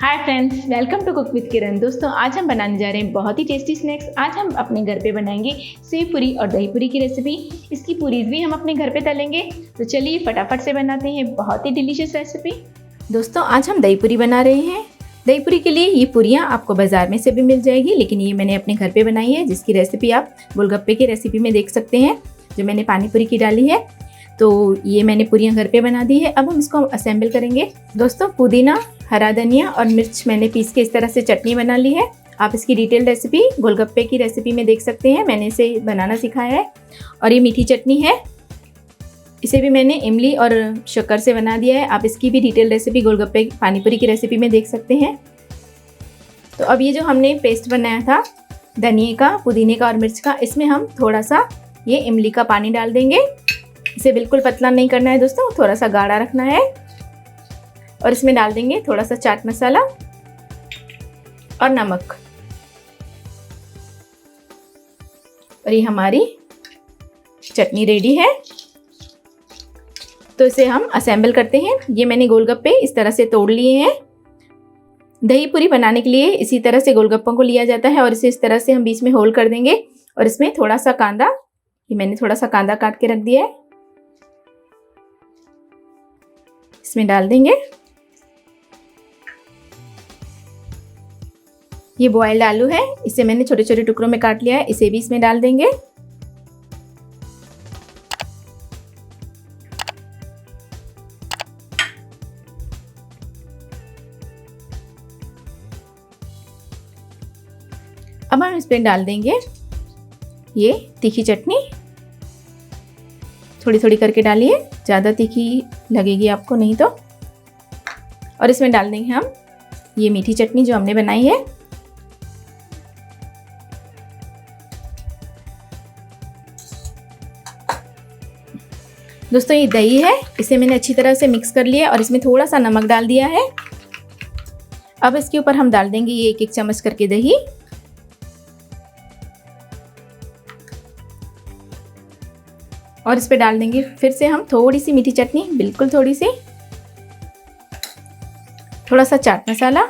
Hi friends, welcome to cook with Kiran. दोस्तों, आज हम बनाने जा रहे हैं बहुत ही टेस्टी स्नैक्स। आज हम अपने घर पे बनाएंगे सेव पूरी और दही पूरी की रेसिपी। इसकी पूरीज भी हम अपने घर पे तलेंगे। तो चलिए फटाफट से बनाते हैं बहुत ही डिलीशियस रेसिपी। दोस्तों, आज हम दही पूरी बना रहे हैं। दही पूरी के लिए ये पूरियाँ आपको बाजार में से भी मिल जाएगी, लेकिन ये मैंने अपने घर पे बनाई है, जिसकी रेसिपी आप गोलगप्पे की रेसिपी में देख सकते हैं, जो मैंने पानी पूरी की डाली है। तो ये मैंने पूरियाँ घर पे बना दी है। अब हम इसको असेंबल करेंगे। दोस्तों, पुदीना, हरा धनिया और मिर्च मैंने पीस के इस तरह से चटनी बना ली है। आप इसकी डिटेल रेसिपी गोलगप्पे की रेसिपी में देख सकते हैं, मैंने इसे बनाना सिखाया है। और ये मीठी चटनी है, इसे भी मैंने इमली और शक्कर से बना दिया है। आप इसकी भी डिटेल रेसिपी गोलगप्पे पानीपुरी की रेसिपी में देख सकते हैं। तो अब ये जो हमने पेस्ट बनाया था धनिए का, पुदीने का और मिर्च का, इसमें हम थोड़ा सा ये इमली का पानी डाल देंगे। इसे बिल्कुल पतला नहीं करना है दोस्तों, थोड़ा सा गाढ़ा रखना है। और इसमें डाल देंगे थोड़ा सा चाट मसाला और नमक। और ये हमारी चटनी रेडी है। तो इसे हम असेंबल करते हैं। ये मैंने गोलगप्पे इस तरह से तोड़ लिए हैं। दही पूरी बनाने के लिए इसी तरह से गोलगप्पों को लिया जाता है और इसे इस तरह से हम बीच में होल कर देंगे। और इसमें थोड़ा सा कांदा, ये मैंने थोड़ा सा कांदा काट के रख दिया है, इसमें डाल देंगे। ये बॉइल्ड आलू है, इसे मैंने छोटे छोटे टुकड़ों में काट लिया है, इसे भी इसमें डाल देंगे। अब हम इसमें डाल देंगे ये तीखी चटनी। थोड़ी थोड़ी करके डालिए, ज़्यादा तीखी लगेगी आपको नहीं तो। और इसमें डाल देंगे हम ये मीठी चटनी जो हमने बनाई है। दोस्तों, ये दही है, इसे मैंने अच्छी तरह से मिक्स कर लिया और इसमें थोड़ा सा नमक डाल दिया है। अब इसके ऊपर हम डाल देंगे ये 1-1 चम्मच करके दही। और इस पे डाल देंगे फिर से हम थोड़ी सी मीठी चटनी, बिल्कुल थोड़ी सी, थोड़ा सा चाट मसाला,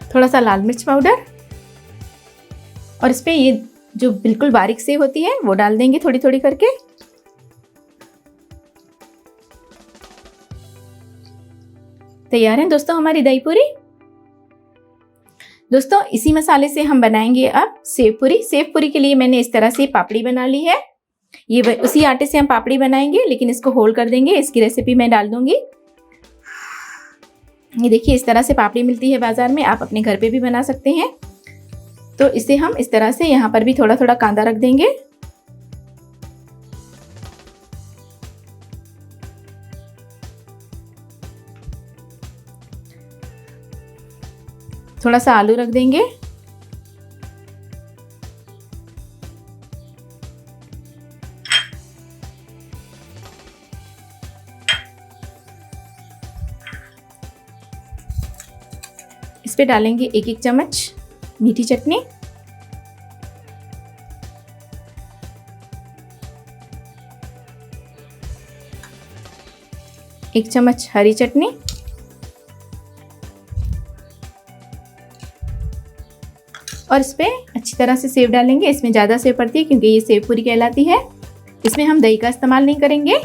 थोड़ा सा लाल मिर्च पाउडर। और इस पे ये जो बिल्कुल बारीक सेव होती है वो डाल देंगे थोड़ी थोड़ी करके। तैयार है दोस्तों हमारी दही पूरी। दोस्तों, इसी मसाले से हम बनाएंगे अब सेव पूरी। सेव पूरी के लिए मैंने इस तरह से पापड़ी बना ली है। ये उसी आटे से हम पापड़ी बनाएंगे, लेकिन इसको होल कर देंगे। इसकी रेसिपी मैं डाल दूंगी। ये देखिए, इस तरह से पापड़ी मिलती है बाजार में, आप अपने घर पे भी बना सकते हैं। तो इसे हम इस तरह से यहाँ पर भी थोड़ा थोड़ा कांदा रख देंगे। थोड़ा सा आलू रख देंगे। इस पे डालेंगे 1-1 चम्मच मीठी चटनी। एक चम्मच हरी चटनी। और इस पे अच्छी तरह से सेव डालेंगे। इसमें ज़्यादा सेव पड़ती है क्योंकि ये सेव पूरी कहलाती है। इसमें हम दही का इस्तेमाल नहीं करेंगे।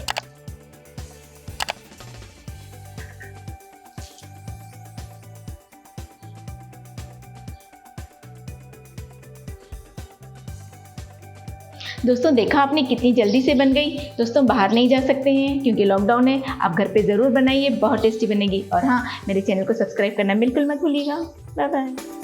दोस्तों, देखा आपने कितनी जल्दी से बन गई। दोस्तों, बाहर नहीं जा सकते हैं क्योंकि लॉकडाउन है। आप घर पे ज़रूर बनाइए, बहुत टेस्टी बनेगी। और हाँ, मेरे चैनल को सब्सक्राइब करना बिल्कुल मत भूलिएगा। Bye bye.